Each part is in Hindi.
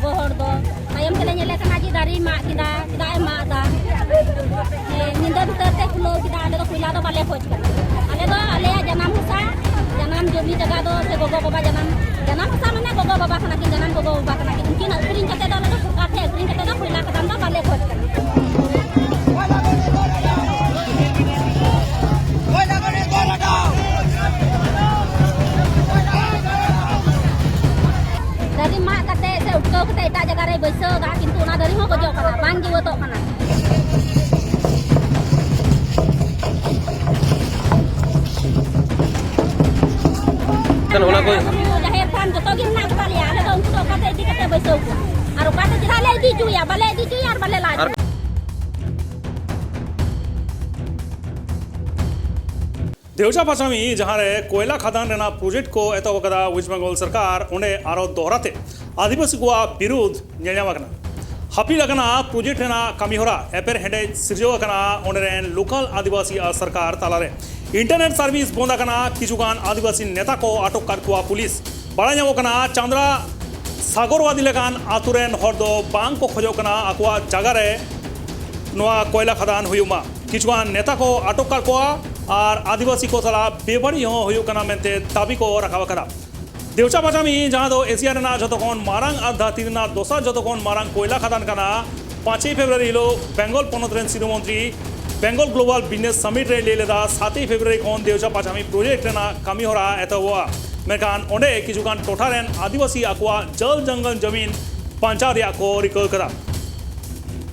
gogo hor do tayam tele nyele kana ji dari ma kida kida ma da ninda bitar te kulo kida ale do kuila do bale khoj kana ale ya janam husa janam jomi jaga do se gogo baba janam husa mane gogo baba kana ki janam gogo baba kana ki unkin akring kate do ale do surkar the akring kate do kuila kadam do bale khoj kana dari mak kate se utko kate eta jaga re beso da kintu na dari ho gojo kana bang jiwo to kana kan ona ko jahir kan joto gin na kali ale do unko kate di kate beso ko aru kate jira le di ju ya bale di ju yar bale la Deocha पाचामी जहाँ रे कोयला खदान रेना प्रोजेक्ट को एतो कदा वेस्ट बंगाल सरकार उन्हें आरो दोहराते आदिवासी को विरोध नेल्यामकना हापी लगना प्रोजेक्ट रेना कमी होरा एपर हेडे सिरजोकना उन्हें लोकल आदिवासी सरकार तालारे इंटरनेट सर्विस बोंदा कना किचुगान आदिवासी नेता को अटक करकुआ पुलिस बड़ा ᱧᱟᱢᱚᱠana चांद्रा सागरवादी लगान आतुरेन हरदो बांग को खोजोकना अकुआ जगह रे नोआ कोयला खदान हुयुमा किचुगान नेता को अटक करकुआ और आदिवासी को सला बेबड़ी होना मेनते दाबी को रखा करा देवचा पाचामी जहाँ दो एशिया रेना जतखन मारांग आधा तीरना दोसा जतखन मारांग कोयला खदान कना 5 फेब्रुआरी हिलो बेंगल पनत रेन सिरोमंत्री बेंगल ग्लोबल बिजनेस समिट रे ले लेदा 7 फेब्रुआरी खन देवचा पाचामी प्रोजेक्ट रेना कमी होरा एतवा मेकान ओंडे किजुगान टोठा रेन आदिवासी आकुआ जल जंगल जमीन पांचा रिया को रिकल करा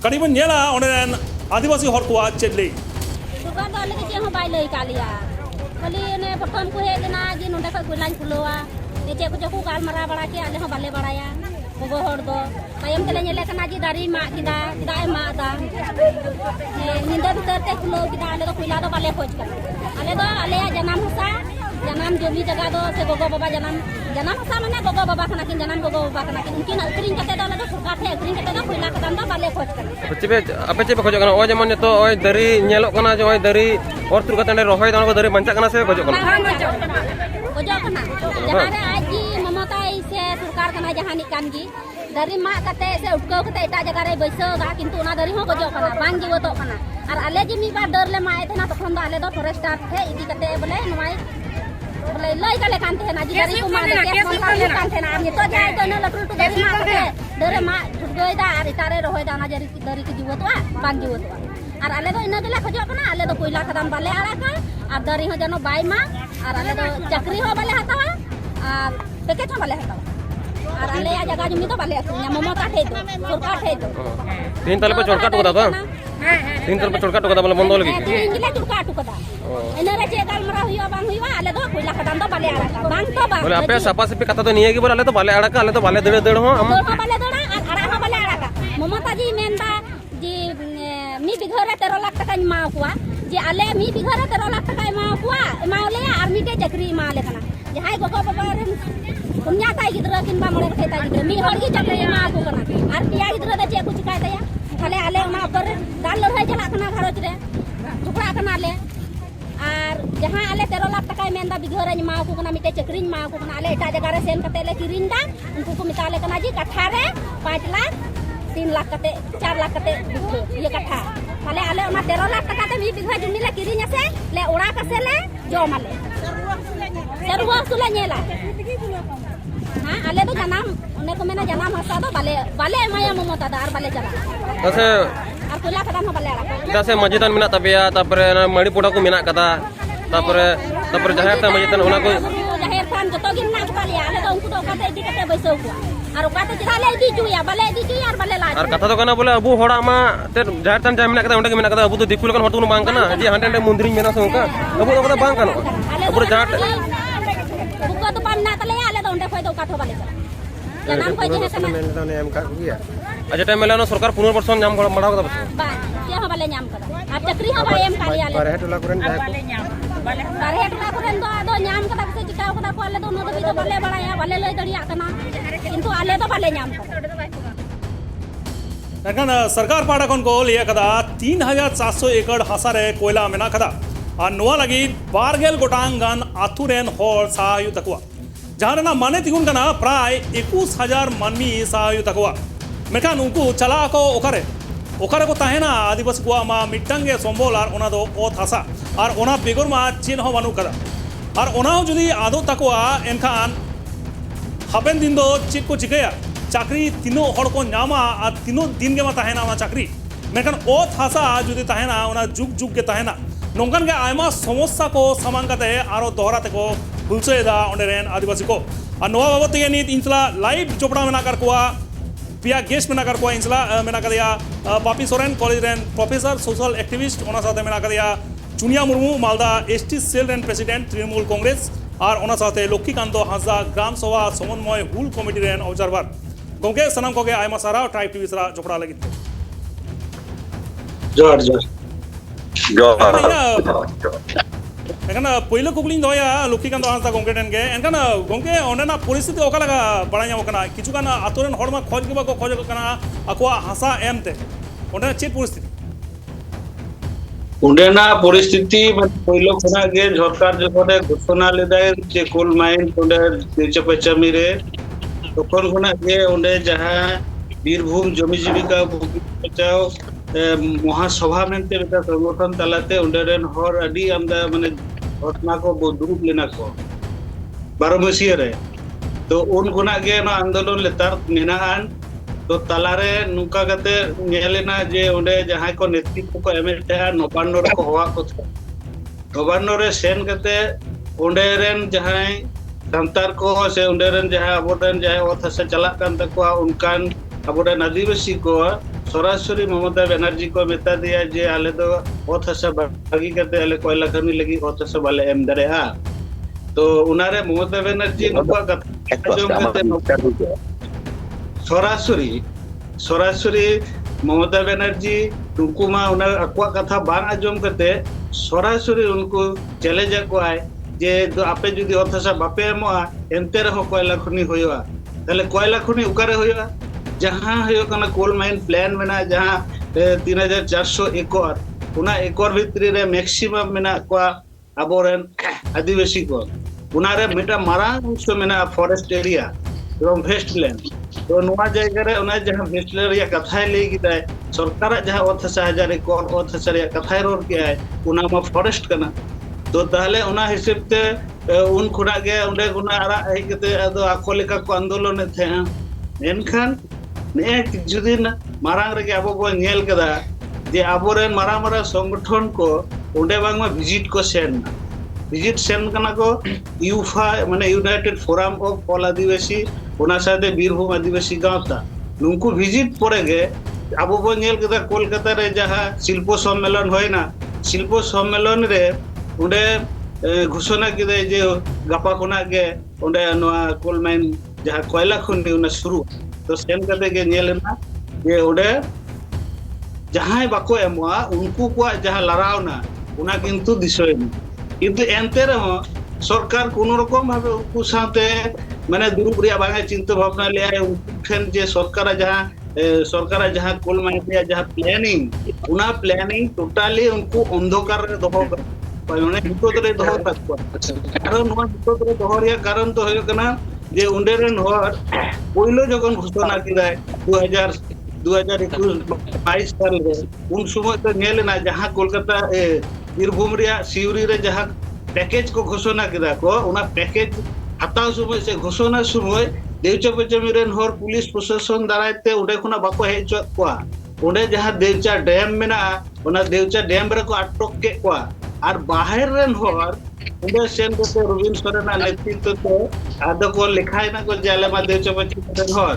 करीबन नेला ओंडे रेन आदिवासी हर को चेदले सुगा दो लगे जे हो बाय लई कालिया खाली ने प्रथम को हे जना जे नोंडे का कुलान खुलोआ ने जे को गाल मरा बड़ा के आले हो बाले बड़ाया गोगो हर दो तयम तले नेले kana ji dari ma kida kida ma da ninda bitar te kulo kida ale do kuila do bale khoj kana ale ya janam husa janam jomi jaga do se gogo baba janam husa mane gogo baba kana kin janam gogo baba kana kin unkin akring kate do ale do surkar the akring kate do kuila kadam do bale khoj kana ape chebe khojok kana o jemon to oi dari nyelok kana je oi dari or tur kate rohoy dano ko dari bancak kana se khojok kana jahare aji mamata se surkar kana jahani kan gi dari mak kate se utko kate eta jaga re beso da kintu ona dari ho gojo kana bang jiwo to kana ar ale ji mi bar dor le ma ethna tokhon do ale do forester the idi kate bole nomai bole loi kale kan the na ji dari ko ma ke kon kan the na ami to jai to na latul tu dari ma kate dore ma goi da ar itare rohoi da na jari dari ki jiwo to bang jiwo to ar ale do ina gele khojo kana ale do koila kadam bale ara ka ar dari ho jano bai ma ar ale do chakri ho bale hatawa ar package ho bale hatawa আর আলে জায়গা জমি তো বালে আছে মমতা ঠেই তো সরকার ঠেই তো তিন তালে पे चोरका टुकदा तो तीन ताले पे चोरका टुकदा बोले बंद लगी तीन गिला चोरका टुकदा एनरे जे गालमरा हुइया बांग हुइवा आले दो कोइला खदान दो बाले आड़ा बांग तो बांग बोले आपे सपा से पे कथा तो नहीं है कि बोले आले तो बाले आड़ा का आले तो बाले देड़ देड़ हो हम बाले देड़ा और आड़ा हो बाले आड़ा का ममता जी मेनदा जी मी बिघरे 13 लाख টাকা मा कुआ जे आले मी बिघरे 13 लाख টাকা मा कुआ माले और मीटे चक्री मा ले कना जहाय गोगो बाबा रे पुन्या ताई गिदरा किनबा मरे के ताई गिदरा मी हर की चक्री मा को कना और पिया गिदरा दे जे कुछ काय तया खाले आले ना पर दाल लड़ाई चला कना घरच रे टुकड़ा कना ले और जहां आले 13 लाख টাকা मेंदा बिघरे मा को कना मीटे चक्री मा को कना आले एटा जगह रे सेन कते ले किरिंदा उनको को मिताले कना जी कट्ठा रे 5 लाख 3 लाख कते 4 लाख कते ये कट्ठा खाले आले ना 13 लाख টাকা ते मी बिघा जमी ले किरिंया से ले ओड़ा कसे ले जो माले serwa sula nyela ha ale do janam one ko mena janam hasa do bale maya momota da ar bale jala तसे ar kula kadam ho bale ara तसे मस्जिदान मेना तबिया तापरे मणि पुड़ा को मेना कथा तापरे जहार ता मस्जिदान ओना को jahir kan joto gin na kali ale do unku do kate idi kate beso ko ar kate jale idi ju ya bale idi ju yar bale la और कथा तो कना बोले अबू होड़ा मा ते जहार तान जामिना कथा ओंडे के मेना कथा अबू तो दिकुल कन हटु बांग कना जे हंडे मंदिर मेना सोका अबू तो कथा बांग कना अबू जहार buka tu panna tale ale do onde khoi do katho bale janam khoi je kana अच्छा टाइम मेला सरकार पुनर्वासन नाम मड़ा कदा ba ke ho bale nyam kada ab chakri ho ba em kali ale बारे टोला कुरन जाय bare hetla kuren do nyam kada se chikau kada ko ale do no do bale balaya bale loi dariya kana kintu ale do bale nyam kada सरकार पाड़ाकन को लिया कदा 3700 एकड़ हासारे कोयला मेना कदा और नोआ लगी बारगेल गोटांगन आथुरेन होर सायु तकुआ जहाँ माने तिगुन कना प्राय 21,000 मानमी साहयु तकवा मेखान उनको चला को ओकारे को ताहेना आदिवासी को मा मिट्टांगे संबल और ओना दो ओत हासा और ओना बेगर मा चेन हो बानु कदा और ओना हो जुदी आदो तकवा एनखान हापेन दिन दो चेक को चिकया चाकरी तीनों हड़ को नामा और तीनों दिन के मा ताहेना ओना चाकरी मेखान ओत हासा जुदी ताहेना ओना जुग जुग के ताहेना नोंकन के आयमा समस्या को सामान कते आरो दोहरा तको हुलसेदा ओंडेरेन आदिवासी को और नोआ बाबत तेगे नीत इंसला लाइव चोपड़ा में नाकर कुआ पिया गेस्ट में नाकर कुआ इंसला में नाकर दिया पापी सोरेन कॉलेज रेन प्रोफेसर सोशल एक्टिविस्ट ओना साथे में नाकर दिया चुनिया मुर्मू मालदा एसटी सेल रेन प्रेसिडेंट तृणमूल कांग्रेस और ओना साथे लक्ष्मीकांतो हांसदा ग्राम सभा समन्वय हुल कमिटी रेन ऑब्जर्वर गोंके सनम कोगे आयमा सारा ट्राइब टीवी सरा चोपड़ा लगित जोर जोर एखान पहिलो कुकली दोया लक्ष्मीकांत हांसदा गोंके टेन के एनखान गोंके ओंडेना परिस्थिति ओका लगा बड़ा ᱧᱟᱢ ᱠᱟᱱᱟ किछुगान आतोरेन हड़मा खोज के बाको खोज कना अकवा हासा एमते ओंडेना चेत परिस्थिति उंडेना परिस्थिति पहिलो खना गे सरकार जखने घोषणा लेदाय जे कोल माइन ओंडे देचपचामी रे तखन खना गे ओंडे जहां बीरभूम जमी जीविका बचाओ महासभा मेनते बेटा संगठन तलाते ओंडेरेन हर अडी आमदा माने घटना को दुरुप लेना को 12 मसीह रे तो उन गुना के ना आंदोलन लेतार मेनान तो तलारे नुका कते नेलेना जे ओंडे जहां को नेतृत्व को एमएलए नवान्नो रे को हवा को नवान्नो रे सेन कते ओंडेरेन जहां संतार को से ओंडेरेन जहां अबोडेन जहां ओथा से चला कान तको उनकान अबोडेन आदिवासी को सरासरी ममता बनर्जी को मेता दिया जे आले तो ओथ हसा बागी करते आले कोयला खनी लगी ओथ हसा बाले एम दरेहा तो उनारे ममता बनर्जी नुका कथा जो करते सरासरी ममता बनर्जी उनको मा उना अक्वा कथा बांग आजम करते सरासरी उनको चले जा को आए जे तो आपे जुदी ओथ हसा बापे एमोआ एनते रहो कोयला खनी होयवा तले कोयला खनी उकारे होयवा जहां है कोल माइन प्लान में जहां 3,400 एकड़ उना एकड़ भितरी रे मैक्सिमम में अबोरेन आदिवासी को उना रे मिटा मारांग अंश में फॉरेस्ट एरिया एवं वेस्टलैंड तो नुआ जगह रे उना जहां वेस्टलैंड रे कथा ले गिदा सरकार जहां 8,000 एकड़ 8,000 रे कथा रोड के है उना मा फॉरेस्ट कना तो ताहले उना हिसाब ते उन खुना के उंडे गुना आरा हे कते अदो आको लेका को आंदोलन थे एनखान ने जुदिन मारांग रे अब को नेल कदा जे अबोरेन मारा संगठन को ओंडे बांगमा विजिट को सेन कना को यूफा माने यूनाइटेड फोरम ऑफ ऑल आदिवासी ओना साथे बीरभूम आदिवासी गांवता नुनको विजिट परे गे अब को नेल कदा कोलकाता रे जहां शिल्प सम्मेलन होयना शिल्प सम्मेलन रे ओंडे घोषणा किदे जे गपा कोना गे ओंडे नोआ कोल माइन जहां कोयला खनि उना शुरू तो सेन करते के नेलना जे ओडे जहां बाको एमवा उनको को जहां लरावना उना किंतु दिसोय किंतु एनते रहो सरकार कोनो रकम भाबे उनको साथे माने दुरुप रिया बागे चिंता भावना ले आए उनको ठेन जे सरकार जहां कोल माइया जहां प्लानिंग उना प्लानिंग टोटली उनको अंधकार रे दोहो माने हितो रे दोहो तक कारण नुवा हितो रे दोहो रिया कारण तो होय कना जे उंडेरेन हर पहिलो जखन घोषणा किदाय 2021 साल रे उन समय तो नेलेना जहां कोलकाता बीरभूम रिया सिवरी रे जहां पैकेज को घोषणा किदा को उना पैकेज हताव समय से घोषणा समय देवचपचमी रेन हर पुलिस प्रशासन दारायते उडे खुना बाको हेचो कोआ उडे जहां देवचा डैम मेना उना देवचा डैम रे को अटक के कोआ और बाहर रेन हर उडे सेन को रविन सोरेना नेतृत्व तो आदो को लिखाय ना को जाले मा देवचपचमी रेन हर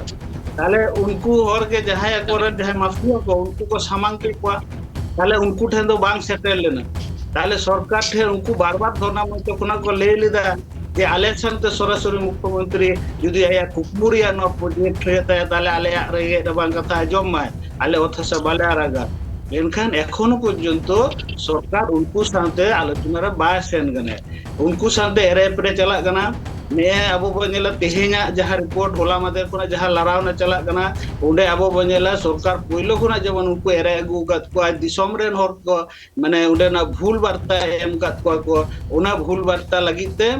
ताले उनको हर के जहां कोरन जहां माफिया को उनको को सामान के कोआ ताले उनको ठेन दो बांग सेटल लेना ताले सरकार ठे उनको बार-बार धरना मंच कोना को ले लिदा जे आलेक्शन ते सरासरी मुख्यमंत्री जुदी आया कुकुरिया न प्रोजेक्ट रहता ताले आले रे दबांग कथा जम्मा आले ओथसा बाले आरागा एनखान एखोनो पर्यंत सरकार उनको साथे आलोचना रे बा सेन गने उनको साथे एरेपरे चला गना ने अब बनेला तेहेना जहां रिपोर्ट होला मादे कोना जहां लरावना चला गना ओंडे अब बनेला सरकार पहिलो कोना जवन उनको एरे अगु गत को दिसम रेन हर को माने ओंडे ना भूल वार्ता एम गत को ओना भूल वार्ता लगिते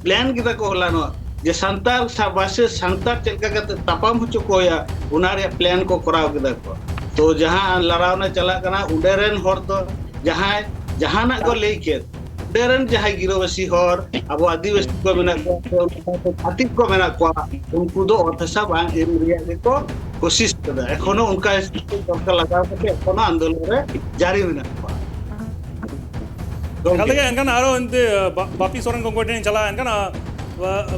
प्लान किता को होला नो जे संतार साबासे संतार चलका कते तापाम होचो कोया उनारे प्लान को कराव किता को तो जहां लड़ावना चला कना उडेरन हर तो जहां जहाना को लेके उडेरन जहां गिरोवासी हर अब आदिवासी को मेना को छातिक को मेना को उनको दो अर्थसा बांग एम रिया को कोशिश कदा एखोनो उनका सरकार लगाव के एखोनो आंदोलन रे जारी मेना कल एनकान आरो एनते बापी सोरेन को कोटेन चला एनकान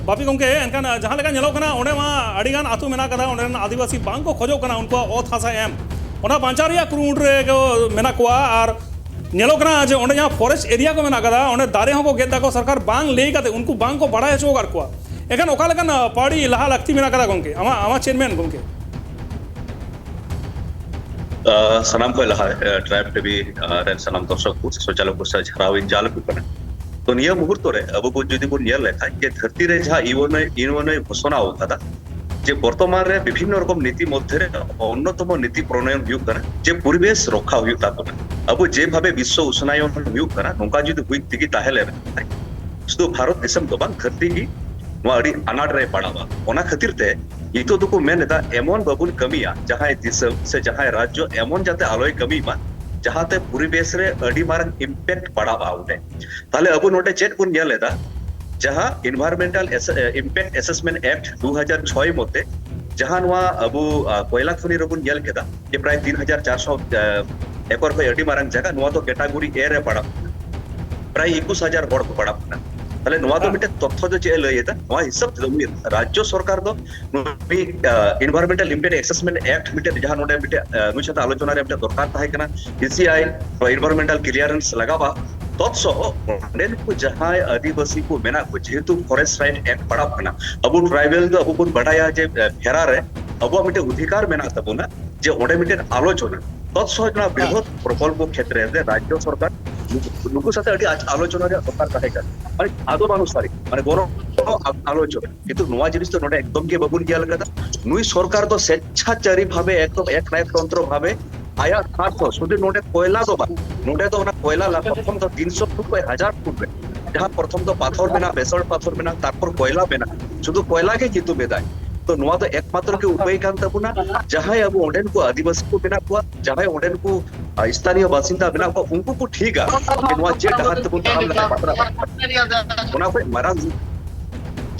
बापी गोंके एनकान जहां लेका नेलो कना ओने मा अडिगान आतु मेना कदा ओने आदिवासी बांग को खोजो कना उनको ओथ हासा एम ओना बांचारिया कुरुड रे को मेना कोआ आर नेलो कना जे ओने जहां फॉरेस्ट एरिया को मेना कदा ओने दारे हो को गेदा को सरकार बांग लेई काते उनको बांग को बड़ा हेचो कर कोआ एखान ओका लेकान पाड़ी लहा लगती मेना कदा गोंके आमा चेयरमैन गोंके सनाम को लहा ट्राइब टीवी रेन सनाम दर्शक को सोचालो को झराविन जाल पिपना तो निया मुहूर्त रे अब को जदि को निया लेखा जे धरती रे जहा इवन घोषणा होता जे वर्तमान रे विभिन्न रकम नीति मध्य रे अन्यतम नीति प्रणयन हुई करा जे परिवेश रखा हुई तापना अब जे भाबे विश्व उष्णायन हुई करा नोका जदि हुई तिगी ताहेले शुद्ध भारत देशम दो बांग धरती की नो अड़ी अनाट रे पड़ावा ओना खातिर ते इतो दुको मेनेदा एमन बाबुन कमिया जहां दिसम से जहां राज्य एमन जाते आलोय कमी मा जहां ते परिवेश रे अड़ी मारंग इंपैक्ट पड़ावा उडे ताले अब नोटे चेक कुन नेलेदा जहां एनवायरमेंटल इंपैक्ट असेसमेंट एक्ट 2006 मते जहां नवा अब कोयला खनि रबुन नेल केदा जे प्राय 3400 एकड़ पे अड़ी मारंग जगह नवा तो कैटेगरी ए रे पड़ा प्राय 21000 हड़ को पड़ा ताले नवा तो मिटे तथ्य जो चे लयता नवा हिसाब जमी राज्य सरकार दो नुई एनवायरमेंटल इंपैक्ट असेसमेंट एक्ट मिटे जहां नोडे मिटे नुछता आलोचना रे मिटे दरकार ताहे कना ईसीआई एनवायरमेंटल क्लियरेंस लगावा तत्सह ओंडेन को जहां आदिवासी को मेना को जेहेतु फॉरेस्ट राइट एक्ट पड़ा कना अब ट्राइबल दो अब को बडाया जे फेरा रे अब मिटे अधिकार मेना तबना जे ओंडे मिटे आलोचना तत्सह जना बृहत प्रकल्प क्षेत्र रे राज्य सरकार नुकु साथे अडी आलोचना रे दरकार ताहे कना माने आदम अनुसारी माने गौरव आलोचना किंतु नवा जिनिस तो नोडे एकदम के बबुन किया लगता नुई सरकार तो स्वेच्छाचारी भावे एकदम एक नायकतंत्र भावे आया स्वार्थ शुद्ध नोटे कोयला दो नोटे तो कोयला ला प्रथम तो 300 फुट पे 1000 फुट पे जहां प्रथम तो पाथर मेना बेसल्ट पाथर मेना तारपर कोयला मेना शुद्ध कोयला के कितु बेदाय तो नोआ तो एकमात्र के उपाय कान तबुना जहां अब ओंडेन को आदिवासी को बिना को जहां ओंडेन को स्थानीय बासिंदा बिना को उनको को ठीक है नोआ जे डहात को काम लगा पात्रा ओना पे मरा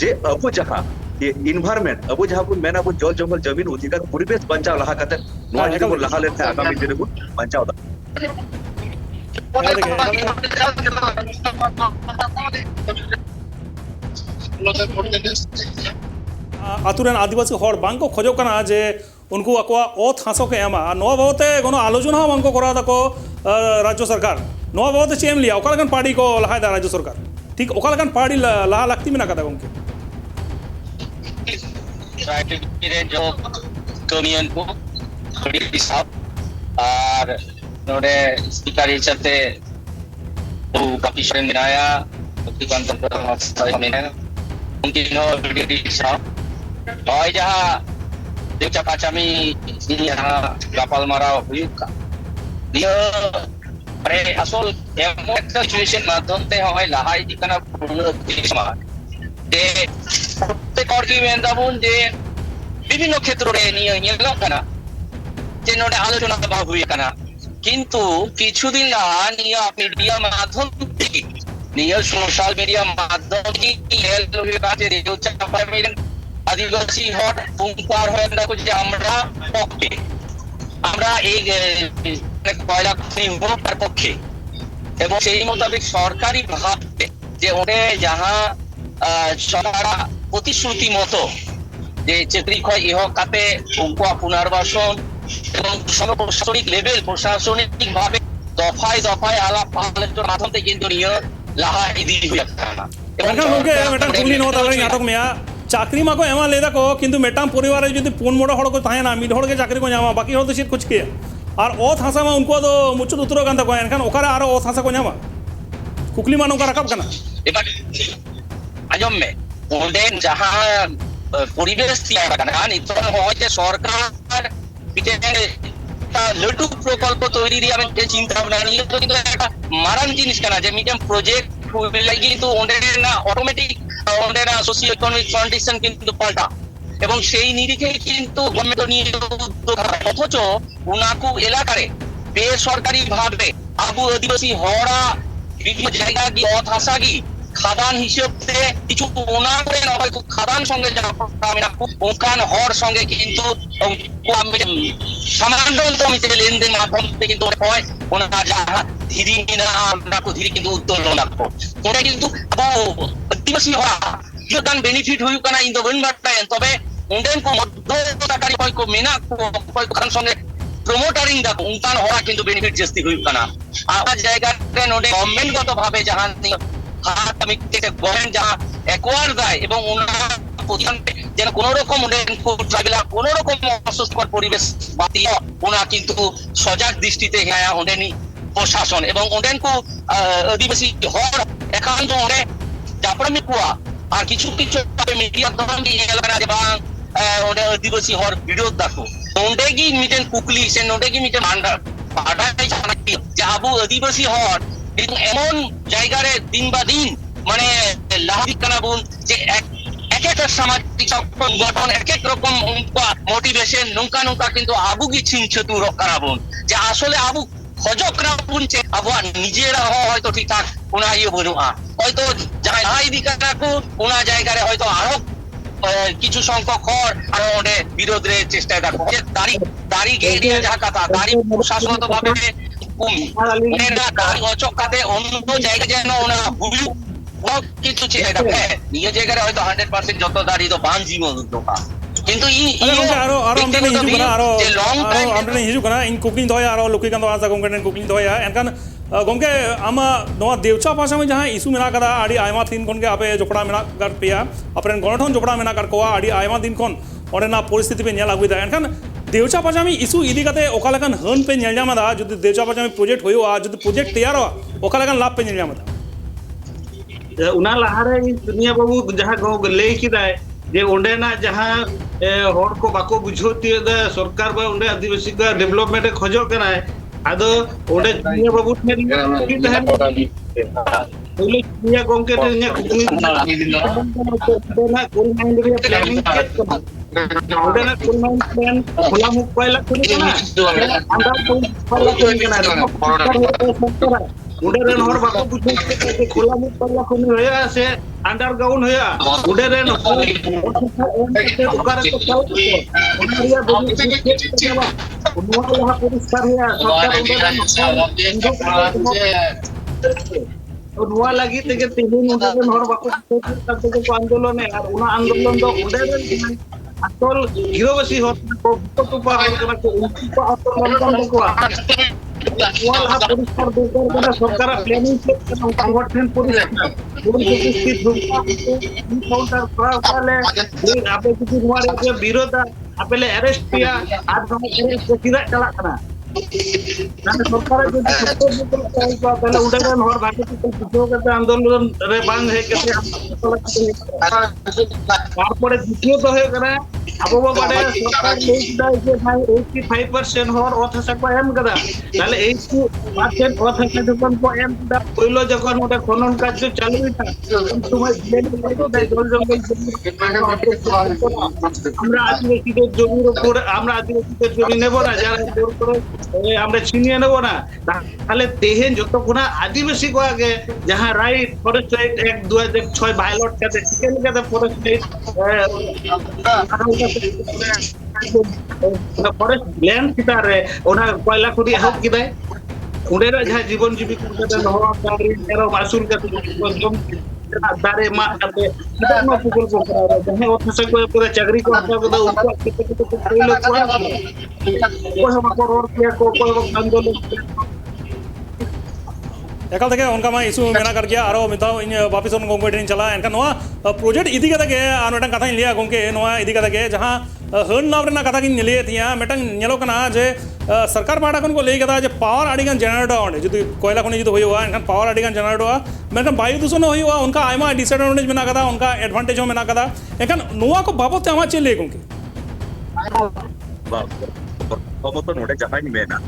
जे अब जहां ये इन्वायरमेंट अब जहां को मेना को जल जंगल जमीन अधिकार परिवेश बचाव लहा कते नोआ जे को लहा लेते आगामी दिन को बचाव आतुरेन आदिवासी हर बांग को खोजो कना जे उनको अकवा ओथ हासो के एमा नोआ बाबते कोनो आलोचना बांग को करा दको राज्य सरकार नोआ बाबते चेम लिया ओका लगन पार्टी को लहा दा राज्य सरकार ठीक ओका लगन पार्टी लहा लगती में ना कदा उनके रे जो कमियन को थोड़ी हिसाब और नोडे स्पीकर हिसाबते वो काफी शरण मिलाया तो कांतर में उनकी नो वीडियो हिसाब और जहाँ देखा पाचामी यहाँ गापाल मारा हुई का dia pre asal emotional situation माध्यम ते हमारे लहाई दिखना पूर्ण दिशा de प्रत्येक argument जे विभिन्न क्षेत्रों रे नियला कना जे नोडे आलोचना सभा हुई कना किंतु কিছুদিন নিয়া মিডিয়া মাধ্যম থেকে নিয়া সোশ্যাল মিডিয়া মাধ্যম থেকে এর কাছে রেডিও চাপা মিলেন আদিবাসী হট পুঙ্কার হয়ে না যে আমরা এই কয়লা খনি হওয়ার পক্ষে এবং সেই মোতাবেক সরকারি ভাবে যে ওরে যাহা সরকার প্রতিশ্রুতি মতো যে চাকরি ক্ষয় ইহ কাতে উনকো পুনর্বাসন এবং সর্বপ্রশাসনিক লেভেল প্রশাসনিক ভাবে দফায় দফায় আলাপ আলোচনার মাধ্যমে কিন্তু নিয়ে লাহা ইদি হয়ে থাকা এবং লোকে মেটাম কুলি নো তালে নাটক মেয়া চাকরি মাকো এমা লেদা কো কিন্তু মেটাম পরিবারে যদি পুন মোড় হড় को थाहे ना मिड हड़ के चाकरी को जामा बाकी हड़ तो सिर्फ कुछ के और ओ थासा मा उनको तो मुचुत उतरो कांता को एनखान ओकारा आरो ओ थासा को जामा कुकली मानो का रकब कना এবার আজম মে ওদের যাহা পরিবেশ তৈরি করা নিতন হয় যে সরকার পিছনে লটু প্রকল্প তৈরি দিয়ে আমি চিন্তা ভাবনা নিয়ে তো কিন্তু একটা মারান জিনিস কেনা যে মিডিয়াম প্রজেক্ট কিন্তু ওনারা অটোমেটিক ওনারা সোশিও ইকোনমিক কন্ডিশন কিন্তু পাল্টা এবং সেই নিরিখে কিন্তু গভর্নমেন্ট নিয়ে উদ্যোগ হয়। অথচ উনাকু এলাকায় বেসরকারি ভাবে আবু আদিবাসী হরা বিভিন্ন জায়গা গিয়ে অথাসাগি খাদান হিসেবে কিছু ওনা করে না হয়তো খাদান সঙ্গে যারা ওখান হর সঙ্গে কিন্তু সামান্য লেনদেন মাধ্যমে কিন্তু হয় ওনারা যারা ধীরে না আমরা ধীরে কিন্তু উত্তোলন রাখবো ওটা কিন্তু আদিবাসী হওয়া যোগদান বেনিফিট হুᱭᱩᱜ ᱠᱟᱱᱟ ᱤᱧ ᱫᱚ ᱵᱟᱹᱧ ᱵᱟᱰᱟᱭᱟ ᱛᱚᱵᱮ ᱚᱸᱰᱮᱱ ᱠᱚ ᱢᱚᱫᱽᱫᱷᱚᱛᱟᱠᱟᱨᱤ ᱚᱠᱚᱭ ᱠᱚ ᱢᱮᱱᱟᱜ ᱠᱚ ᱚᱠᱚᱭ ᱠᱚ ᱠᱷᱟᱱ ᱥᱚᱸᱜᱮ প্রমোটারিং দা উনকান হওয়া কিন্তু বেনিফিট জাস্তি হুᱭᱩᱜ ᱠᱟᱱᱟ আর জায়গাতে নোডে গভর্নমেন্ট গত ভাবে জাহান হাত আমি গভর্নমেন্ট যাহা অ্যাকোয়ার দেয় এবং ওনারা প্রধান যেন কোন রকম ট্রাইবেলা কোন রকম অসুস্থকর পরিবেশ বাতিল ওনা কিন্তু সজাগ দৃষ্টিতে হ্যাঁ ওঁডেনি প্রশাসন এবং ওঁডেনকু আদিবাসী হর একান্ত ওঁডে জাপড়ামি কুয়া আর কিছু কিছু মিডিয়া দরন দি এলাকা যে বাং ওঁডে আদিবাসী হর বিরোধ দেখো ওঁডে কি মিটেন কুকলি সে নোডে কি মিটেন আন্ডার পাড়ায় জানাকি যে আবু আদিবাসী হর কিন্তু এমন জায়গায় দিন বা দিন মানে লাহাবি কানাবুন যে এক একটা সামাজিক সংগঠন এক এক রকম মোটিভেশন নৌকা নৌকা কিন্তু আবু কি ছিনছতু কানাবুন যে আসলে আবু খজক কানাবুন যে আবু নিজেরা হয়তো ঠিকঠাক ওনা ইয়ে বনুয়া হয়তো যাই দিকাকু ওনা জায়গায় হয়তো আরো কিছু সংখ্যক হর আর ওনে বিরোধের চেষ্টায় দেখো দাড়ি গেড়িয়ে যা কথা দাড়ি প্রশাসনত ভাবে দাড়ি অচক কাতে অন্য জায়গায় যেন ওনা ভুল কিছু চেয়ে দেখে নিয়ে জায়গায় হয়তো 100% যত দাড়ি তো বান জীবন দোকা কিন্তু ᱟᱨᱚ ᱟᱢᱴᱮᱱ ᱦᱤᱡᱩᱜ ᱠᱟᱱᱟ ᱟᱨᱚ ᱟᱢᱴᱮᱱ ᱦᱤᱡᱩᱜ ᱠᱟᱱᱟ ᱤᱧ ᱠᱩᱠᱞᱤᱧ ᱫᱚᱦᱚᱭᱟ ᱟᱨᱚ ᱞᱚᱠᱤᱠᱟᱱᱛ ᱦᱟᱸᱥᱫᱟ ᱜᱚᱢᱠᱮ ᱴᱷᱮᱱ ᱠᱩᱠᱞᱤᱧ ᱫᱚᱦᱚᱭᱟ ᱮᱱᱠᱷᱟᱱ ᱜᱚᱢᱠᱮ ᱟᱢᱟᱜ ᱱᱚᱣᱟ ᱫᱮᱣᱪᱟ ᱯᱟᱥᱟᱢᱤ ᱡᱟᱦᱟᱸ ᱤᱥᱩ ᱢᱮᱱᱟᱜ ᱠᱟᱫᱟ ᱟᱹᱰᱤ ᱟᱭᱢᱟ ᱫᱤᱱ ᱠᱷᱚᱱ ᱜᱮ ᱟᱯᱮ ᱡᱚᱯᱲᱟᱣ ᱢᱮᱱᱟᱜ ᱠᱟᱫ ᱯᱮᱭᱟ ᱟᱯᱮᱨᱮᱱ ᱜᱚᱱᱚᱴᱷᱚᱱ ᱡᱚᱯᱲᱟᱣ ᱢᱮᱱᱟᱜ ᱠᱟᱫ ᱠᱚᱣᱟ ᱟᱹᱰᱤ ᱟᱭᱢᱟ ᱫᱤᱱ ᱠᱷᱚᱱ ᱚᱸᱰᱮᱱᱟᱜ ᱯᱚᱨᱤᱥᱛᱷᱤᱛᱤ ᱯᱮ ᱧᱮᱞ ᱟᱹᱜᱩᱭᱮᱫᱟ ᱮᱱᱠᱷᱟन देवचा पाचामी इशू इदी काते ओका लेकन हन पे नेल जामदा जदि देवचा पाचामी प्रोजेक्ट होयोआ जदि प्रोजेक्ट तैयारोआ ओका लेकन लाभ पे नेल जामदा उना लहारे दुनिया बाबू जहां गांव लई किदाय जे ओंडेना जहां हर को बाको बुझो तियदा सरकार बा ओंडे आदिवासी का डेवलपमेंट खोजो कनाय आदो ओंडे दुनिया बाबू ने की तहन बोले दुनिया गंके ने कुकुनी ना कोल माइंड रे प्लानिंग चेक कमा ओंडेना कोल माइंड प्लान खोला मुख पहला कोनी कना अंडा तो पहला कोनी कना उडेरन हर बाको बुझो के खोला मुख पहला कोनी होया से अंडरग्राउंड होया उडेरन उकार को चल उनरिया बोली उनवा यहां परिष्कार होया उनवा लगी तेगे तीन उडेरन हर बाको तब को आंदोलन है और उना आंदोलन दो उडेरन अतल गिरोबसी हर को तो पार करना को उनकी को आंदोलन को वाला परिष्कार देकर कना सरकार प्लानिंग से संगठन परिष्कार की काउंटर वाले आपे किसी हमारे के विरोध आपले अरेस्ट किया आज हम अरेस्ट किरा चला कना सरकार जो पहले उड़ान और बाकी जो करते आंदोलन रे बांग है कैसे তারপরে দ্বিতীয় তো হয়ে গেল আবু বাবারে সরকার লেজ দেয় যে ভাই 85% হর অথসক এম করা তাহলে 80% অথসক যখন এম দা কইলো যখন ওটা খনন কার্য চালু হইতা সময় জল জঙ্গল আমরা আদিবাসীদের জমির উপর আমরা আদিবাসীদের জমি নেব না যারা জোর করে আমরা ছিনিয়ে নেব না তাহলে তেহেন যতক্ষণ আদিবাসী को आगे जहां right forest right act 2006 violate करते ठीक है फॉरेस्ट राइट फॉरेस्ट लैंड कितारे ओना कोयला खुदी हक किदाय उडेरा जहां जीवन जीविका करते नहर दारी एरो मासुल करते जम दारे मा करते कितना पुकुल को करा जहां ऑफिसर को पूरा चाकरी को हटा को उनको कितने कोई लोग को हम को रोड किया को आंदोलन एकाल तक उनका मैं इशू मेना कर गया आरो मिताओ इन वापिस उन गोंगे ट्रेन चला इनका नोआ प्रोजेक्ट इदी कता के आर मेटन कथा लिया गोंके नोआ इदी कता के जहां हन नाव रेना कथा की लिया थिया मेटन नेलो कना जे सरकार पाटा को लेई कता जे पावर आडिगन जनरेटर ओंडे जदि कोयला कोनी जदि होइवा इनका पावर आडिगन जनरेटर मेटन वायु दूषण होइवा उनका आयमा डिसएडवांटेज मेना कता उनका एडवांटेज हो मेना कता एखन नोआ को बाबत ते आमा चले गोंके बाबत नोडे जहां मेना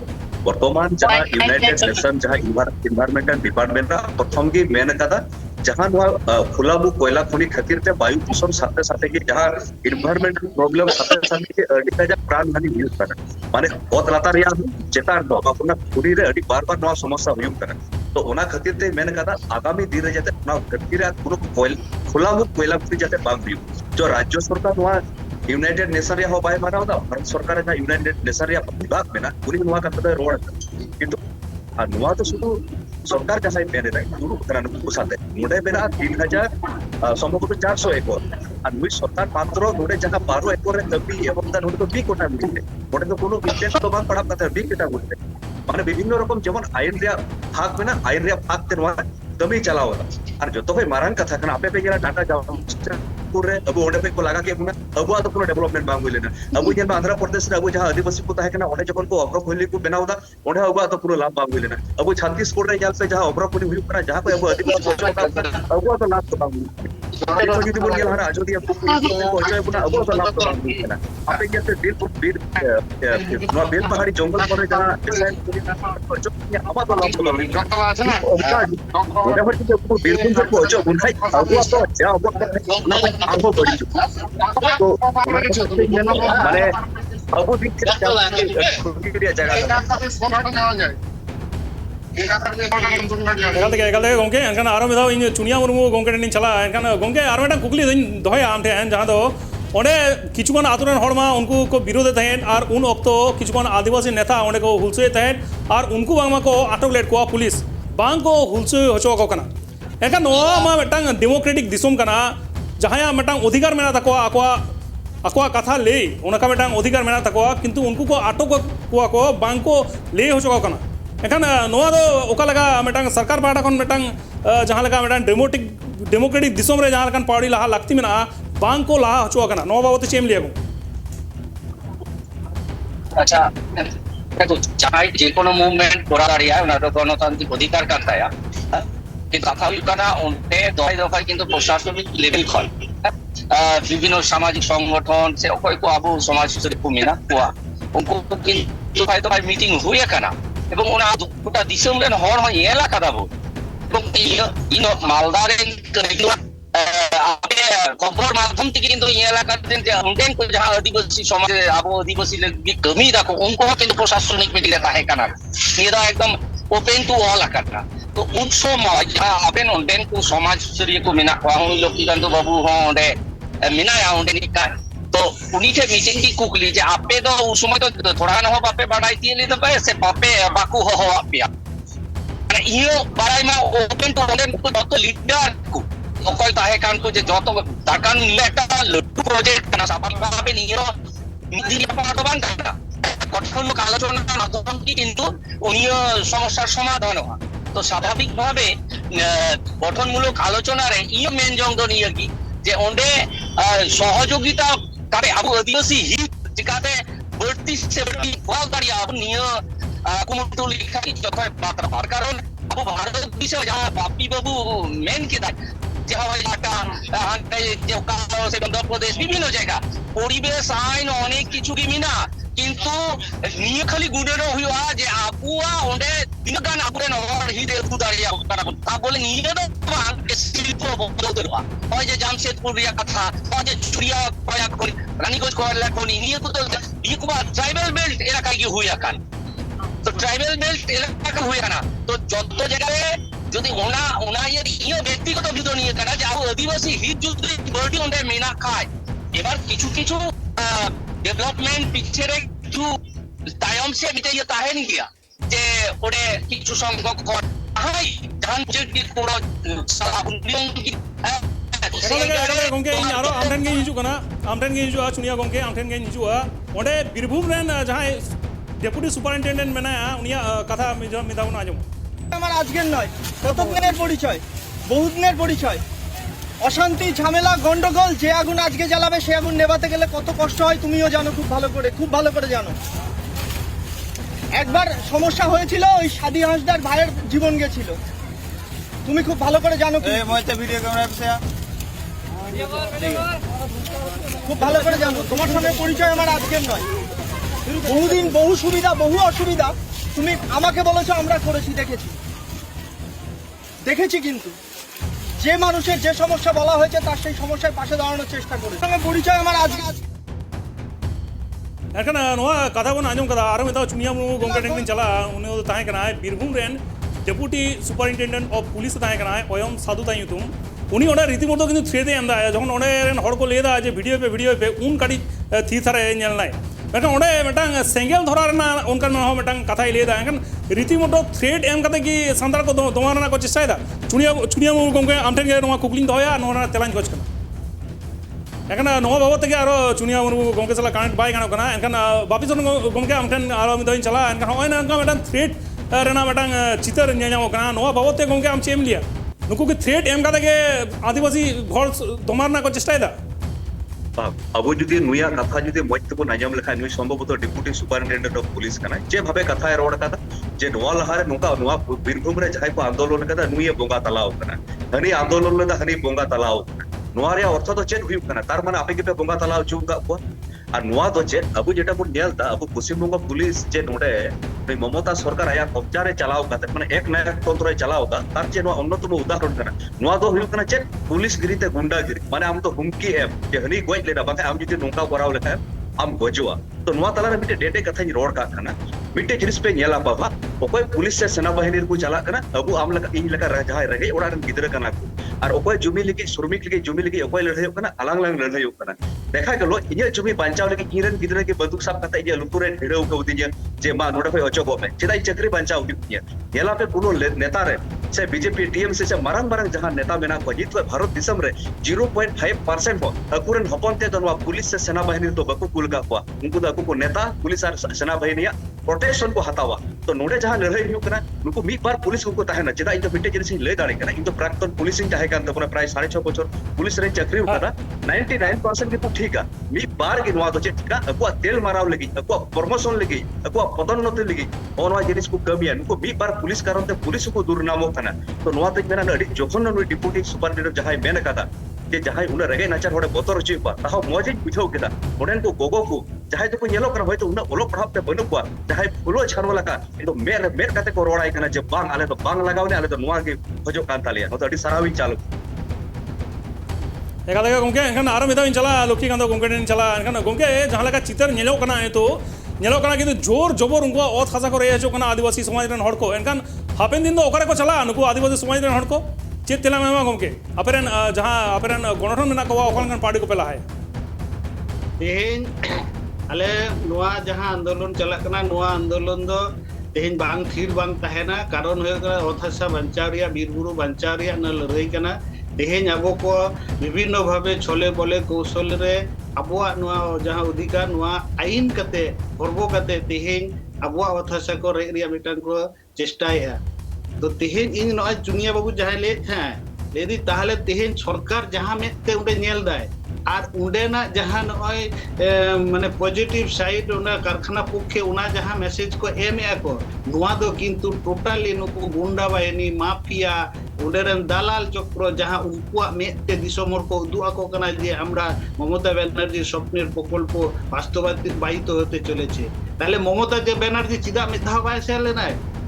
वर्तमान जहां यूनाइटेड नेशन जहां इन्वायरमेंटल डिपार्टमेंट प्रथम की मेन कदा जहां खुलाबू कोयला खनि खातिर ते वायु दूषण साथे साथे की जहां इन्वायरमेंटल प्रॉब्लम साथे साथे की अडिका प्राण हानि हुई करा माने बहुत लातार या चेतार दो अपना पूरी रे अडी बार बार नवा समस्या हुई करा तो ओना खातिर ते मेन कदा आगामी दिन रे जाते ना खातिर पुरो कोयला खुलाबू कोयला खनि जाते बाग हुई जो राज्य सरकार नवा यूनाइटेड नेशन रे हो बाय माना होता भारत सरकार का यूनाइटेड नेशन रे विभाग में ना पूरी नवा का रोड किंतु नवा तो शुरू सरकार जहां पेरे रे दुरु करा नुकु साथे नोडे बेरा 3000 संभवतः 400 एकड़ और नुई सरकार मात्र नोडे जहां 12 एकड़ रे दबी एवं ता नोडे तो 2 कोटा मिलते नोडे तो कोनो विशेष तो बांग पड़ा कथा 2 कोटा मिलते माने विभिन्न रकम जेमन आईन रे भाग में ना आईन रे भाग ते नवा दमी चलावला और जो तो भाई मारान कथा कना आपे पे जरा डाटा जाओ पूरे अब ओडे पे को लगा के अपना अब तो कोनो डेवलपमेंट बांग होइले ना अब जेन आंध्र प्रदेश रे अब जहां आदिवासी को ताहे कना ओडे जकन को अग्र खोली को बनावदा ओडे अब तो पूरा लाभ बांग होइले ना अब छत्तीसगढ़ रे जाल से जहां अग्र खोली हुई कना जहां पे अब आदिवासी अब तो लाभ तो बांग होइले तो যদি বলি হারা যদি পৌঁছায় পুনা अब तो लाभ तो बांग होइले ना आपे जैसे बेल पहाड़ी जंगल पर जहां जो अब तो लाभ तो बांग होइले ओडे पर जो बिल्कुल जो पहुंचो उनहाई अब तो जा अब आगो बढ़ी तो माने अब भी जगह एकाल गोंके एनखान आरो मिदाव इन चुनिया मुर्मू गोंके टेन चला एनखान गोंके आरो मिटा कुकली दिन दोहया आम ठेन जहां दो ओंडे किछुगन आतुरन हड़मा उनको को विरोध तहेन और उन ऑक्तो किछुगन आदिवासी नेता ओंडे को हुलसे तहेन और उनको बांगमा को आटक लेट को पुलिस बांग को हुलसे होचो को कना एनखान नोआ मा मिटांग डेमोक्रेटिक दिसोम कना जहां मिटांग अधिकार मेना तको आको कथा ले उनका मिटांग अधिकार मेना तको किंतु उनको को आटक को बांग को ले होचो कना एखान नोआ दो ओका लगा मिटांग सरकार पाटा खन मिटांग जहां लगा मिटांग डेमोक्रेटिक दिसोम रे जहां लकान पार्टी लहा लागती मेना बांग को लहा होचो कना नोआ बाबत चेम लिया अच्छा देखो जहां जे कोनो मूवमेंट करा दाड़िया उना तो गणतांत्रिक अधिकार काटाया कि कथा हुई कना उनते दफाय दफाय किंतु प्रशासनिक लेवल खन विभिन्न सामाजिक संगठन से कोई को आबो समाज से को मेना को उनको किंतु फाय दफाय मीटिंग हुई कना এবং ওনা গোটা দিশম রেন হর হয় এলাকা দাবো এবং ইন মালদারেন আপনি খবর মাধ্যম থেকে কিন্তু এই এলাকাতে যে উন্ডেন को जहां आदिवासी समाज आबो आदिवासी लोग कमी देखो उनको কিন্তু প্রশাসনিক মিটিং তাহে কানা এটা একদম ওপেন টু অল আকাটা তো উন সময় जहां আপেন উন্ডেন को समाज सरिए को मिना को लक्ष्मीकांत बाबू होंडे मिनाया उन्हें निका तो उन्हीं के मीटिंग की कुकली जे आपे तो उस समय तो थोड़ा ना हो बापे बढ़ाई थी ले तो से बापे बाकू हो आपे মানে ইও বাড়াই মা ওপেন টু ওপেন তো যত লিডার কো অকল তাহে কান কো যে যত তাকান নিলে একটা লট্টু প্রজেক্ট না সাবাবে নিও মিডিয়া পাটো বান না গঠন আলোচনার মাধ্যমে কিন্তু উনিও সমস্যার সমাধান হয় তো স্বাভাবিকভাবে গঠনমূলক আলোচনার ইও মেন জংদ নিয়ে কি যে ওন্ডে সহযোগিতা কারে আবু আদিবাসী হিত যেখানে 32 से 40 দাঁড়িয়ে আবু নিয়ে কুমুটু লিখা কি যথা মাত্রা হওয়ার কারণ আবু ভারত বিষয় যা বাপি বাবু মেন কে দেয় যে হয় ঢাকা যে কালো সে মধ্যপ্রদেশ বিভিন্ন জায়গা পরিবেশ আইন অনেক কিছু কি মিনা কিন্তু নিয়ে খালি গুড়েরও হইয়া যে আপুয়া ওন্ডে দিনগান আপুরে নহর হিদে দাঁড়িয়ে তারা তা বলে নিয়ে তো শিল্প বদলতে হয় যে জামশেদপুর রিয়া কথা হয় যে ছুরিয়া প্রয়াগ করি রানীগঞ্জ কোয়ালা কোনি নিয়ে তো ইকুবা ট্রাইবাল বেল্ট এলাকায় কি হইয়া কান তো ট্রাইবাল বেল্ট এলাকা হইয়া না তো যত জায়গায় যদি ওনা ইয়ে ব্যক্তিগত ভিতর নিয়ে কানা যে আবু আদিবাসী হিত যদি বলটি ওন্ডে মেনা খায় এবার কিছু কিছু डेवलपमेंट पिक्चर जो तायम से मिटे ये ताहे नहीं किया जे ओडे किछु संख्यक हाय जान जे पूरा साबुनियों की गोंके इन आरो आमठन के हिजु कना आमठन के हिजु चुनिया गोंके आमठन के हिजु ओडे बीरभूम रेन जहां डेप्यूटी सुपारिनटेंडेंट मेना उनिया कथा मिदाउन आजम আমার আজকের নয় কতদিনের পরিচয় বহুদিনের পরিচয় অশান্তি ঝামেলা গন্ডগোল যে আগুন আজকে জ্বালাবে সে আগুন নেভাতে গেলে কত কষ্ট হয় তুমিও জানো খুব ভালো করে জানো একবার সমস্যা হয়েছিল ওই সাদি হাঁসদার ভাইয়ের জীবন গেছিল তুমি খুব ভালো করে জানো ভিডিও ক্যামেরা খুব ভালো করে জানো তোমার সঙ্গে পরিচয় আমার আজকের নয় বহুদিন বহু সুবিধা বহু অসুবিধা তুমি আমাকে বলেছো আমরা করেছি, দেখেছি কিন্তু যে মানুষের যে সমস্যা বলা হয়েছে তার সেই সমস্যার পাশে দাঁড়ানোর চেষ্টা করেছি। সঙ্গে পরিচয় আমার আজকে एनखान कथा बन आजम कदा और मिता चुनिया मुर्मू गोमके टेक्निन चला उन तहकना बीरभूम रेन डेपुटी सुपरिटेंडेंट ऑफ पुलिस तहकना ओयम साधु ताई तुम उनी ओडा रीतिमतो किन्तु थ्रेदे एमदा जखन ओडे रेन हड़ को लेदा जे वीडियो पे उन काटी थी थारे नेल नाय मेटा ओडे मेटांग सेंगेल धरा रेना उनका हो मेटांग कथाई लेदा एनखान रीतिमतो थ्रेड एम कते कि संतार को दोमारना को चेष्टायदा चुनिया मुर्मू गोमके आमठेन गे नोवा कुकलिंग दोया नोना तेलान खोज कना एखान नवा बाबत के आरो चुनिया मुर्मू गोमके सला कानेक्ट बाय गानो कना एखान बापिसन गोमके आमठेन आरो मिदोइन चला एखान होय ना एनका मेटांग थ्रेड रेना मेटांग चितर न्यायामो कना नवा बाबत ते गोमके आम चेम लिया नुकु के थ्रेड एम काते के आदिवासी घर दोमारना को चेष्टायदा अब जुदी नुया कथा जुदी मज तबो नाजम लेखा नुई संभवत डिप्यूटी सुपरिटेंडेंट ऑफ पुलिस कना जे भाबे कथा रोड कदा जे नवा लहारे नुका नवा बीरभूम रे जहाय को आंदोलन कदा नुई बोंगा तलाव कना हनी आंदोलन लेदा हनी बोंगा तलाव नवा रे अर्थ तो चेक हुई कना तार माने आपे के पे बोंगा तलाव चुका को और नवा तो चेक अब जेटा बन नेलदा अब पश्चिम बंग पुलिस जे नोडे ममता सरकार आया कब्जा रे चलाव काते माने एक नया तंत्र रे चलाव दा तार जे नो अन्यतम उदाहरण कना नवा दो हुई कना चेक पुलिस गिरीते गुंडागिरी माने आम तो हुमकी एम जे हनी गोय लेदा बाके आम जुदी नोंका कराव लेखा आम गजुआ तो नवा तला रे मिटे डेटे कथा रोड का खाना मिटे जिनिस पे नेला बाबा ओकोय पुलिस से सेना बाहिनी को चला कना अबु आम लका इन लका रह जाय रहे ओडा रन गिदरा कना को और ओकोय जुमी लगी श्रमिक लगी जुमी लगी ओकोय लड़ाई कना अलग अलग लड़ाई कना देखा गेलो इने जुमी बांचाव लगी किरन गिदरा के बंदूक साब कता इने लुतुरे ढेड़ो को दिजे जे मा नोडा पे अचो गोमे चेदाई चक्री बांचाव दिया नेला पे कोनो नेता रे से बीजेपी टीएमसी से मारंग जहां नेता मेना को जित भारत दिसम रे 0.5% हो अकुरन हपनते दनवा पुलिस से सेना बाहिनी तो बको कुलगा को उनको दको को नेता पुलिस और सेना बाहिनी प्रोटेक्शन को हतावा तो नोडे जहां लड़ाई हुई कना नुको मी बार पुलिस को ताहेना चेदा इन तो मिटे जिनिस ले दाड़े कना इन तो प्राक्तन पुलिसिंग ताहे कान तपना प्राय 6.5 बछर पुलिस रे चक्री उकना 99% के तो ठीक है मी बार के नवा तो चेका अकुआ तेल माराव लगी अकुआ प्रमोशन लगी अकुआ पदोन्नति लगी ओनवा जिनिस को कमिया नुको मी बार पुलिस कारण ते पुलिस को दुर्नामो कना तो नवा तक मेना अडी जोखन नु डिप्यूटी सुपरिटेंडेंट जहां मेन कदा जे जहां उन रेगे नाचार होडे बोतर होचिबा ताहो मजे बुझाव केदा ओडेन को गोगो को जहां तो को नेलो कर होय तो उन ओलो पढ़ाव ते बनु को जहां फुलो छानवला का तो मेर काते को रोड़ाई कना जे बांग आले तो बांग लगावने आले तो नवा के खोजो कान तालिया तो अडी सरावी चालू एका लगा गोमके एनखान आरो मिदोइन चला लोकी कांदो गोमके टेन चला एनखान गोमके जहां लगा चितर नेलो कना तो नेलो कना किन्तु जोर जबर उनको ओत खासा को रे जो कना आदिवासी समाज रेन हड़ को एनखान हापेन दिन दो ओकरे को चला नुको आदिवासी समाज रेन हड़ को चेत तेला मेमा गोमके अपेरन जहां अपेरन गणठन मेना को ओखन पार्टी को पेला है तेहेन अले नोआ जहां आंदोलन चला कना नोआ आंदोलन दो तेहेन बांग थीर बांग तहेना कारण होय कना ओथासा बंचारिया बीरबुरु बंचारिया न लड़ाई कना तेहेन अबो को विभिन्न भावे छोले बोले कौशल रे अबुआ नोआ जहां अधिकार नोआ आईन कते हरबो कते तेहेन अबुआ ओथासा को रे रिया मिटान को चेष्टाया तो तेहेन इन नोआ चुनिया बाबू जहां ले था लेदी ताहले तेहेन सरकार जहां मेते उडे नेल दाय আর উন্ডেনা জাহান ওই মানে পজিটিভ সাইড ওনা কারখানা পক্ষে ওনা জাহা মেসেজ কো এম একো নোয়া দো কিন্তু টোটালি নুকু গুন্ডা বাহিনী মাফিয়া উন্ডেরেন দালাল চক্র জাহা উনকুয়া মেতে দিসমর কো উদু আকো কানা যে আমরা মমতা ব্যানার্জির স্বপ্নের প্রকল্প বাস্তবায়িত হতে চলেছে তাহলে মমতা যে ব্যানার্জি চিদা মিথ্যা বাইসালে না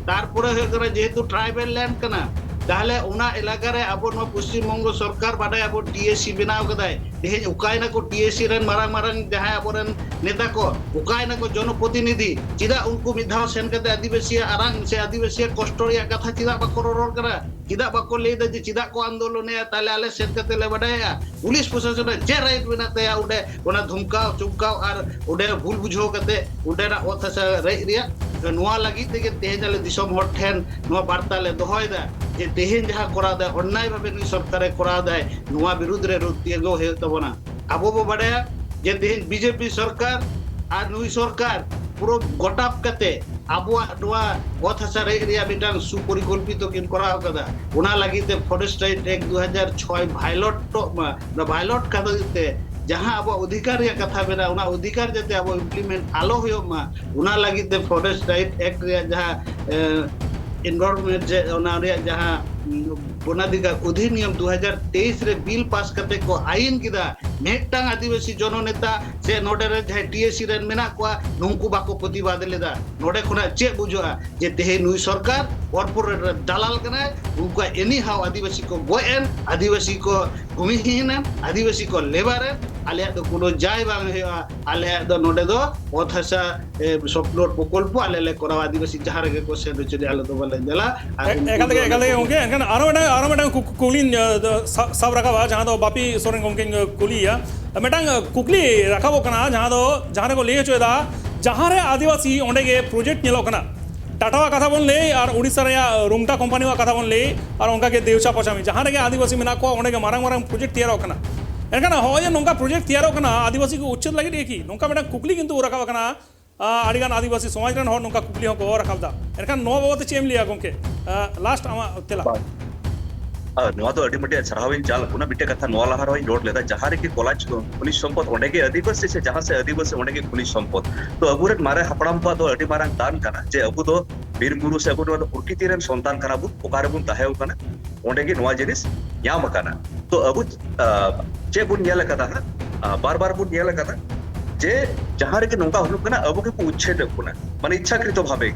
তারপরে হয়ে গেল যেহেতু ট্রাইবাল ল্যান্ড কানা তাহলে ওনা এলাকারে আবো নো পশ্চিমবঙ্গ সরকার বাডায় আবো টিএসসি বেনাও কদায় তেহেন উকায়না को टीएससी रेन मारंग मारंग जहां अबोरन नेता को उकायना को जनप्रतिनिधि चिदा उनको मिधाव सेन कते आदिवासी आरंग से आदिवासी कष्टरिया कथा चिदा बाको रोर करा चिदा बाको लेदा जे चिदा को आंदोलन है ताले आले सेन कते ले बडाया पुलिस प्रशासन जे राइट बिनाते उडे ओना धुमकाव चुमकाव और उडे भूल बुझो कते उडेरा ओथसा रे रिया नोआ लगी ते तेहेन आले दिसम हर ठेन नोआ वार्ता ले दोहयदा जे तेहेन जहां करा दे अन्याय भाबे नि सरकारे करा दे नोआ विरुद्ध रे रुतिगो हे तबना आबो बो बडाया जे तेहेन बीजेपी सरकार और नुई सरकार पुरो गटाप कते आबुआ नोआ ओथासा रे रिया बिटान सुपरिकल्पित किन करा कदा ओना लागिते फरेस्ट एक्ट 2006 भाइलट कदाते जहां अब अधिकार या कथा बेना उना अधिकार जते अब इम्प्लीमेंट आलो होयो मा उना लागिते फरेस्ट एक्ट रे जहां एनवायरनमेंट जे ओना रे जहां वनाधिकार अधिनियम 2023 रे बिल पास करते को आईन किदा मेटटांग आदिवासी जननेता से नोडे रे जहां टीएससी रेन मेना कोआ नुंकु बाको प्रतिबाद लेदा नोडे खुना चे बुझोआ जे तेहे नुई सरकार कॉर्पोरेट दलाल कना उनका एनी हाउ आदिवासी को गोएन आदिवासी को भूमिहीन आदिवासी को लेबर आले दो कोनो जाय बांग हेआ आले दो नोडे दो ओथासा सप्लोर प्रकल्प आले ले करा आदिवासी जहां रे को से चले आले दो बले देला एकाल गोंके एनखान आरो मेटा कुकली सब रखा जहां दो बापी सोरेन गोंके कुलिया मेटांग कुकली रखा कना जहां को ले चोदा जहां रे आदिवासी ओंडे के प्रोजेक्ट नेलो कना टाटा कथा बन ले और उड़ीसा रे रुमटा कंपनी कथा बन ले और उनका के देवचा पछामी जहां रे आदिवासी मेना को ओंडे के मारंग मारंग प्रोजेक्ट तैयार कना एनखान हो जे नोंका प्रोजेक्ट तैयार कना आदिवासी को उच्चत लगे देखी नोंका मेटा कुकली किंतु रखा कना आदिगान आदिवासी समाज रन हो नोंका कुकली हो को रखादा एनखान नो बाबत चेम लिया गोंके लास्ट आमा तेला ᱱᱚᱣᱟ ᱫᱚ ᱟᱹᱰᱤ ᱢᱤᱫᱴᱮᱡ ᱥᱟᱨᱦᱟᱣᱤᱧ ᱪᱟᱞ ᱚᱱᱟ ᱢᱤᱫᱴᱮᱡ ᱠᱟᱛᱷᱟ ᱱᱚᱣᱟ ᱞᱟᱦᱟ ᱨᱮᱧ ᱨᱚᱲ ᱞᱮᱫᱟ ᱡᱟᱦᱟᱸ ᱨᱮᱜᱮ ᱠᱚᱞᱟᱡᱽ ᱠᱷᱚᱱᱤᱡ ᱥᱚᱢᱯᱚᱫ ᱚᱸᱰᱮ ᱜᱮ ᱟᱹᱫᱤᱵᱟᱹᱥᱤ ᱥᱮ ᱡᱟᱦᱟᱸ ᱥᱮ ᱟᱹᱫᱤᱵᱟᱹᱥᱤ ᱚᱸᱰᱮ ᱜᱮ ᱠᱷᱚᱱᱤᱡ ᱥᱚᱢᱯᱚᱫ ᱛᱚ ᱟᱵᱚᱨᱮᱱ ᱢᱟᱨᱮ ᱦᱟᱯᱲᱟᱢ ᱠᱚᱣᱟᱜ ᱫᱚ ᱟᱹᱰᱤ ᱢᱟᱨᱟᱝ ᱫᱟᱱ ᱠᱟᱱᱟ ᱡᱮ ᱟᱵᱚ ᱫᱚ ᱵᱤᱨ ᱵᱩᱨᱩ ᱥᱮ ᱟᱵᱚ ᱫᱚ ᱯᱨᱚᱠᱤᱛᱤ ᱨᱮᱱ ᱥᱚᱱᱛᱟᱱ ᱠᱟᱱᱟ ᱵᱚᱱ ᱚᱠᱟ ᱨᱮᱵᱚᱱ ᱛᱟᱦᱮᱸ ᱠᱟᱱᱟ ᱚᱸᱰᱮ ᱜᱮ ᱱᱚᱣᱟ ᱡᱤᱱᱤᱥ ᱧᱟᱢ ᱟᱠᱟᱱᱟ ᱛᱚ ᱟᱵᱚ ᱪᱮᱫ ᱵᱚᱱ ᱧᱮᱞ ᱟᱠᱟᱫᱟ ᱵᱟᱨ ᱵᱟᱨ ᱵᱚᱱ ᱧᱮᱞ ᱟᱠᱟᱫᱟ जे जहां रे के नोंका हुलुक कना अबो के उच्छेद कोना माने इच्छाकृत भावे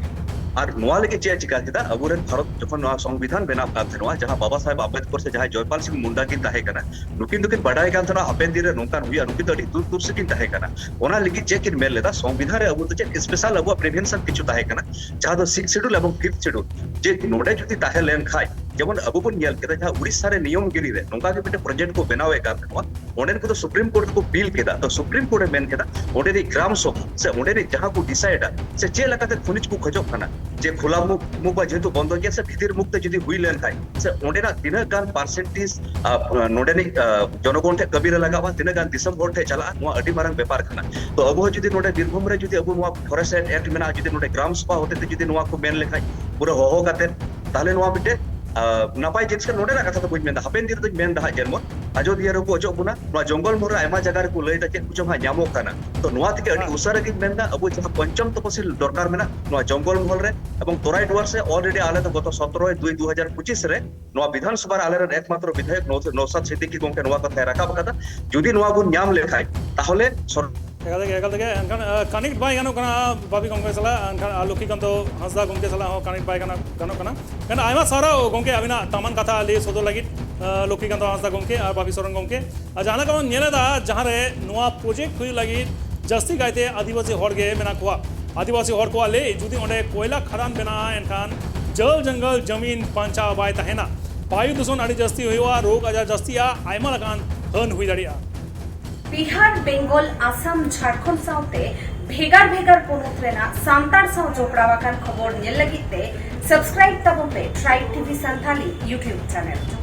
और नोआ लेके चे चिका केदा अबोरेन भारत जखन नोआ संविधान बनाव का थनोआ जहां बाबा साहेब आंबेडकर से जहां जयपाल सिंह मुंडा किन ताहे कना नुकिन दुकिन बडाय कान थना हापेन दिरे नोंका हुइया नुकिन अडी दूर दूर से किन ताहे कना ओना लेके चे किन मेल लेदा संविधान रे अबो तो चे स्पेशल अबो प्रिवेंशन किछु ताहे कना जहां दो 6 शेड्यूल एवं 5th शेड्यूल जे नोडे जुदी ताहे लेन खाय जेमन अबो बन नेल केदा जहां उड़ीसा रे नियम गिरी रे नोंका के बेटे प्रोजेक्ट को बनावे का थनोआ ओनेन को तो सुप्रीम कोर्ट को अपील केदा तो सुप्रीम कोर्ट मेन केदा ओडे रे ग्राम सभा से ओडे रे जहां को डिसाइड से चे लगाते खनिज को खजो खाना जे खुला मुख जेहेतु बंद गया से भीतर मुक्त जुदी हुई लेन खाय से ओंडेना तीना गान परसेंटेज नोडेनी जनगण ठे कबीर लगावा तीना गान दिसम होर ठे चला नोआ अडी मारंग व्यापार खाना तो अब जुदी नोडे बीरभूम रे जुदी अब नोआ फॉरेस्ट एक्ट मेना जुदी नोडे ग्राम सभा होते ते जुदी नोआ को मेन लेखाय पूरा होहो काते ताले नोआ बिटे नापाय जिनिस नोडे ना कथा तो बुझ मेन हापेन दिर तो मेन दा जेमन अयोध्या रे को अजो बुना नोआ जंगल मोर आयमा जगह रे को लय दा चेक कुछ हा ᱧᱟᱢᱚ ᱠᱟᱱᱟ तो नोआ तके अडी उसारा की मेन दा अब जहां पंचम तपसिल दरकार मेना नोआ जंगल मोहल रे एवं तोराई डुआर से ऑलरेडी आले तो गत 17/2/2025 रे नोआ विधानसभा आले रे एकमात्र विधायक नौशाद सिद्दीकी गोंके नोआ कथा राकाब कदा जुदी नोआ बुन ᱧᱟᱢ लेखाय ताहले एकाल तके एनखान कनेक्ट बाय गानो कना बाबी गोंके सला एनखान लक्ष्मीकांत हांसदा गोंके सला हो कनेक्ट बाय गानो कना एन आयमा सारा गोंके अबिना तामान कथा ले सोदो लागि लक्ष्मीकांत हांसदा गोंके और बाबी सोरेन गोंके जहां का नेलेदा जहां रे नोआ प्रोजेक्ट हुई लागि जस्ती गायते आदिवासी हर गे मेना कोआ आदिवासी हर कोआ ले जुदी ओंडे कोयला खदान बेना एनखान जल जंगल जमीन पंचा बाय तहेना वायु दूषण अड़ी जस्ती हुआ रोग आजार जस्तिया आयमा लगान हन हुई दाड़िया बिहार बेंगल आसाम झारखंड साउते भेगार भेगार पोनत रेना सांतार साउ जोपड़ावाकान खबर नेल लगिते सब्सक्राइब तबोते tribe TV Santhali YouTube channel